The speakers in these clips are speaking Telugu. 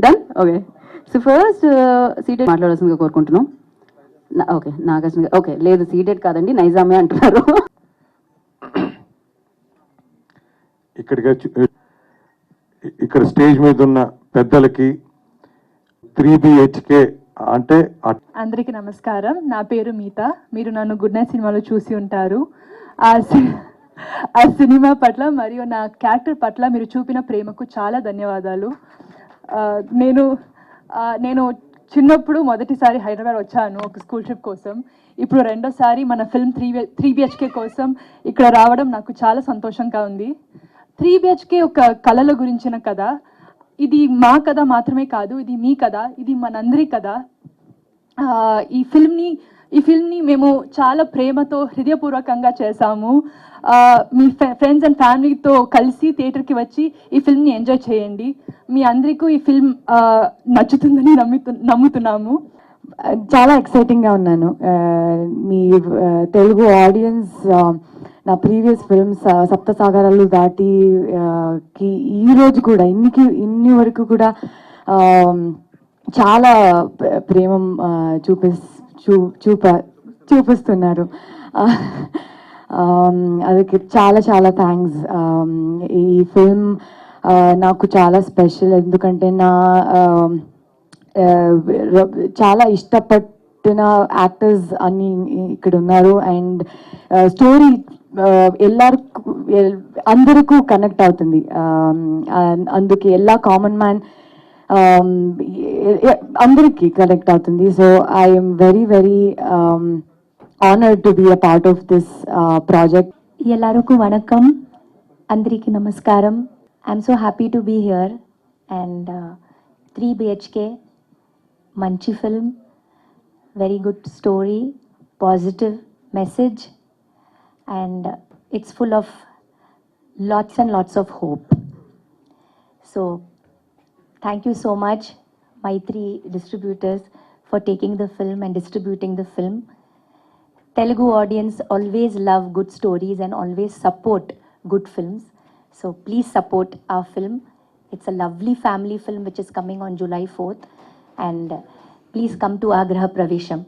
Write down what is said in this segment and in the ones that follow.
Done okay. So first seated మాట్లాడాల్సిందిగా కోరుకుంటున్నాం. ఓకే నాగార్జున. ఓకే లేదు సీటెడ్ కాదండి, నైజామే అంటున్నారు. ఇక్కడ స్టేజ్ మీద ఉన్న పెద్దలకి 3BHK అంటే అందరికీ నమస్కారం. నా పేరు మీత. మీరు నన్ను గుడ్ నైట్ సినిమాలో చూసి ఉంటారు. ఆ సినిమా పట్ల మరియు నా క్యారెక్టర్ పట్ల మీరు చూపిన ప్రేమకు చాలా ధన్యవాదాలు. నేను చిన్నప్పుడు మొదటిసారి హైదరాబాద్ వచ్చాను ఒక స్కూల్ ట్రిప్ కోసం. ఇప్పుడు రెండోసారి మన ఫిల్మ్ 3BHK కోసం ఇక్కడ రావడం నాకు చాలా సంతోషంగా ఉంది. 3BHK ఒక కళల గురించిన కథ. ఇది మా కథ మాత్రమే కాదు, ఇది మీ కథ, ఇది మనందరి కథ. ఈ ఫిల్మ్ని మేము చాలా ప్రేమతో హృదయపూర్వకంగా చేశాము. మీ ఫ్రెండ్స్ అండ్ ఫ్యామిలీతో కలిసి థియేటర్కి వచ్చి ఈ ఫిల్మ్ని ఎంజాయ్ చేయండి. మీ అందరికీ ఈ ఫిల్మ్ నచ్చుతుందని నమ్ముతున్నాము. చాలా ఎక్సైటింగ్గా ఉన్నాను. మీ తెలుగు ఆడియన్స్ నా ప్రీవియస్ ఫిల్మ్స్ సప్తసాగరాలు దాటి ఈరోజు కూడా ఇన్ని వరకు కూడా చాలా ప్రేమ చూపిస్తున్నారు. ಅದಕ್ಕೆ చాలా చాలా థ్యాంక్స్. ఈ ఫిల్మ్ నాకు చాలా స్పెషల్, ఎందుకంటే చాలా ఇష్టపడిన యాక్టర్స్ అన్ని ఇక్కడ ఉన్నారు. అండ్ స్టోరీ అందరికీ కనెక్ట్ అవుతుంది. అందుకే ಎಲ್ಲ కామన్ మ్యాన్ అందరికీ కనెక్ట్ అవుతుంది. So I'm very very honored to be a part of this project. ಎಲ್ಲರಿಗೂ ವಣಕಂ, ಅಂದರಿಕಿ ನಮಸ್ಕಾರಂ. I am so happy to be here. And 3BHK మంచి film, very good story, positive message, and it's full of lots and lots of hope. So thank you so much Mythri distributors for taking the film and distributing the film. Telugu audience always love good stories and always support good films. So please support our film. It's a lovely family film which is coming on July 4th. And please come to our Graha Pravesham.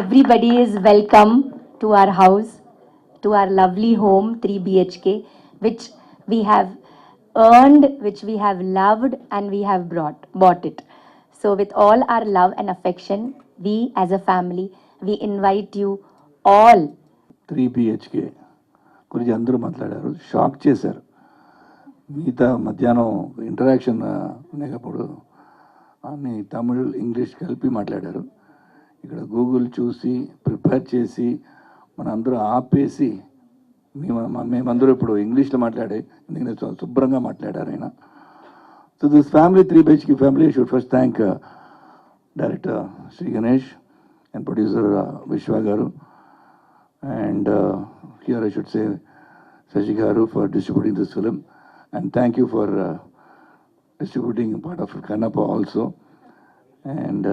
Everybody is welcome to our house, to our lovely home 3BHK, which we have earned, which we have loved, and we have bought it. So with all our love and affection, we as a family, we invite you all. 3BHK గురించి అందరూ మాట్లాడారు, షాక్ చేశారు. మిగతా మధ్యాహ్నం ఇంటరాక్షన్ అనేటప్పుడు అన్ని తమిళ్ ఇంగ్లీష్ కలిపి మాట్లాడారు. ఇక్కడ గూగుల్ చూసి ప్రిపేర్ చేసి మనందరూ ఆపేసి మేమందరూ ఇప్పుడు ఇంగ్లీష్లో మాట్లాడే ఎందుకంటే శుభ్రంగా మాట్లాడారు ఆయన. So this family 3BHK family should first thank Director Sri Ganesh and producer Vishwa Garu, and here I should say Saji Garu for distributing this film, and thank you for distributing part of Kannappa also, and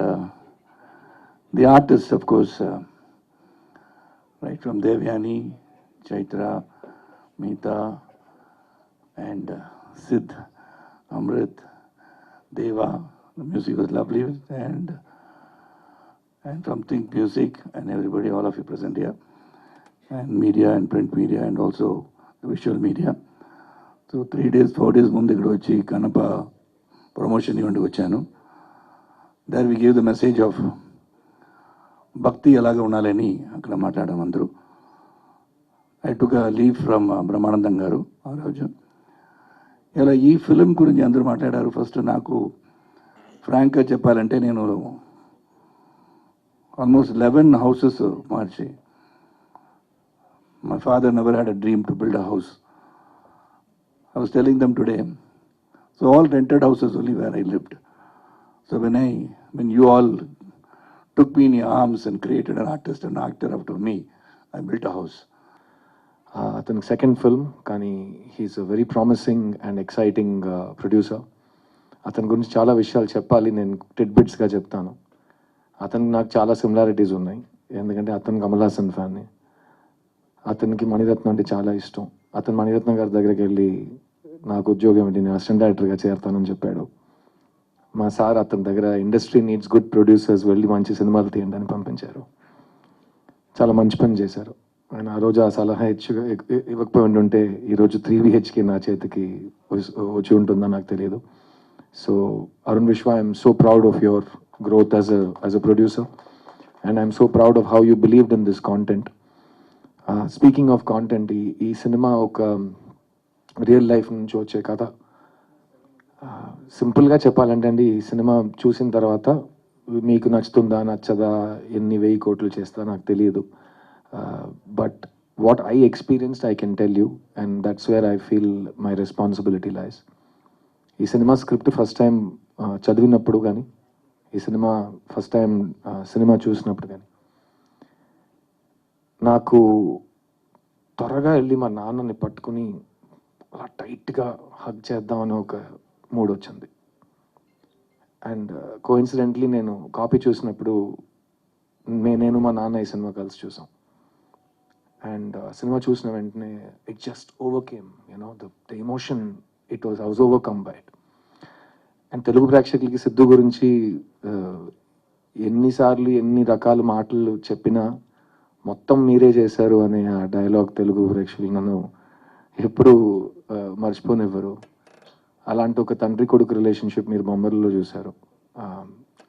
the artists of course, right from Devyani, Chaitra, Meeta, and Sid, Amrit, Deva. The music was lovely, and from Think Music and everybody, all of you present here, and media and print media and also the visual media. So 3 days, 4 days ముందు ఇక్కడ వచ్చి కనప ప్రమోషన్ ఈవెంట్కి వచ్చాను. There we gave the message of భక్తి ఎలాగ ఉండాలని అక్కడ మాట్లాడడం అందరూ. I took a leave from Brahmanandam గారు ఆ రోజు. ఇలా ఈ ఫిలిం గురించి అందరూ మాట్లాడారు. ఫస్ట్ నాకు ఫ్రాంక్గా చెప్పాలంటే నేను almost 11 houses March. My father never had a dream to build a house. I was telling them today. So all rented houses only where I lived. So when you all took me in your arms and created an artist and actor after me, I built a house. అతనికి సెకండ్ ఫిల్మ్, కానీ he's a very promising and exciting producer. అతని గురించి చాలా విషయాలు చెప్పాలి, నేను టిడ్బిట్స్గా చెప్తాను. అతనికి నాకు చాలా సిమిలారిటీస్ ఉన్నాయి, ఎందుకంటే అతను కమల్ హాసన్ ఫ్యాన్ని. అతనికి మణిరత్నం అంటే చాలా ఇష్టం. అతను మణిరత్నం గారి దగ్గరికి వెళ్ళి నాకు ఉద్యోగం ఏంటి, నేను అసిస్టెంట్ డైరెక్టర్గా చేరతానని చెప్పాడు. మా సార్ అతని దగ్గర ఇండస్ట్రీ నీడ్స్ గుడ్ ప్రొడ్యూసర్స్, వెళ్ళి మంచి సినిమాలు తీయండి అని పంపించారు. చాలా మంచి పని చేశారు. ఆయన ఆ రోజు ఆ సలహా ఇవ్వకపోయి ఉంటే ఈరోజు 3 BHK నా చేతికి వచ్చి ఉంటుందో నాకు తెలియదు. సో అరుణ్ విశ్వ, I'm so proud of your growth as a producer, and I'm so proud of how you believed in this content. Speaking of content, ఈ సినిమా ఒక రియల్ లైఫ్ నుంచి వచ్చే కథ. సింపుల్గా చెప్పాలంటే అండి, ఈ సినిమా చూసిన తర్వాత మీకు నచ్చుతుందా నచ్చదా, ఎన్ని 1000 కోట్లు చేస్తా నాకు తెలియదు. But what I experienced I can tell you, and that's where I feel my responsibility లైస్. ఈ సినిమా స్క్రిప్ట్ ఫస్ట్ టైం చదివినప్పుడు కానీ, ఈ సినిమా ఫస్ట్ టైం సినిమా చూసినప్పుడు కానీ, నాకు త్వరగా వెళ్ళి మా నాన్నని పట్టుకుని అలా టైట్గా హగ్ చేద్దామని ఒక మూడ్ వచ్చింది. అండ్ కోఇన్సిడెంట్లీ నేను కాపీ చూసినప్పుడు నేను మా నాన్న ఈ సినిమా కలిసి చూసాం. అండ్ సినిమా చూసిన వెంటనే it just overcame, you know the emotion, I was overcome by it. And Telugu ప్రేక్షకులకి సిద్ధు గురించి ఎన్నిసార్లు ఎన్ని రకాల మాటలు చెప్పినా మొత్తం మీరే చేశారు అనే ఆ డైలాగ్ తెలుగు ప్రేక్షకులు నన్ను ఎప్పుడూ మర్చిపోనివ్వరు. అలాంటి ఒక తండ్రి కొడుకు రిలేషన్షిప్ మీరు బొమ్మరిలో చూశారు.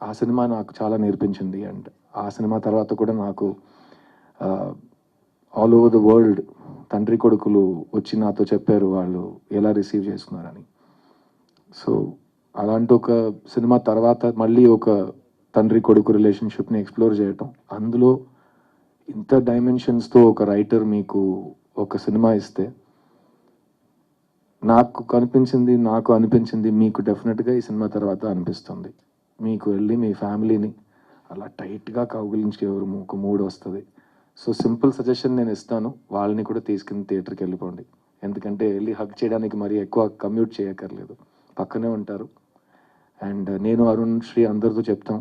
ఆ సినిమా నాకు చాలా నేర్పించింది. అండ్ ఆ సినిమా తర్వాత కూడా నాకు ఆల్ ఓవర్ ద వరల్డ్ తండ్రి కొడుకులు వచ్చి నాతో చెప్పారు వాళ్ళు ఎలా రిసీవ్ చేసుకున్నారని. సో అలాంటి ఒక సినిమా తర్వాత మళ్ళీ ఒక తండ్రి కొడుకు రిలేషన్షిప్ని ఎక్స్ప్లోర్ చేయటం, అందులో ఇంత డైమెన్షన్స్తో ఒక రైటర్ మీకు ఒక సినిమా ఇస్తే, నాకు అనిపించింది మీకు డెఫినెట్గా ఈ సినిమా తర్వాత అనిపిస్తుంది. మీకు వెళ్ళి మీ ఫ్యామిలీని అలా టైట్గా కౌగిలించి ఒక మూడ్ వస్తుంది. సో సింపుల్ సజెషన్ నేను ఇస్తాను, వాళ్ళని కూడా తీసుకుని థియేటర్కి వెళ్ళిపోండి. ఎందుకంటే వెళ్ళి హగ్ చేయడానికి మరీ ఎక్కువ కమ్యూట్ చేయక్కర్లేదు, పక్కనే ఉంటారు. అండ్ నేను అరుణ్ శ్రీ అందరితో చెప్తాం,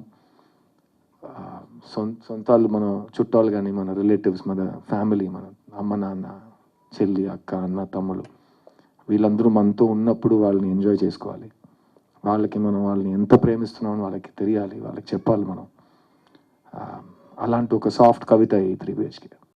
సొంతాలు మన చుట్టాలు కానీ, మన రిలేటివ్స్, మన ఫ్యామిలీ, మన అమ్మ నాన్న, చెల్లి, అక్క, అన్న, తమ్ముడు, వీళ్ళందరూ మనతో ఉన్నప్పుడు వాళ్ళని ఎంజాయ్ చేసుకోవాలి. వాళ్ళని ఎంత ప్రేమిస్తున్నామని వాళ్ళకి తెలియాలి, వాళ్ళకి చెప్పాలి మనం. అలాంటి ఒక సాఫ్ట్ కవిత ఈ 3 BHK.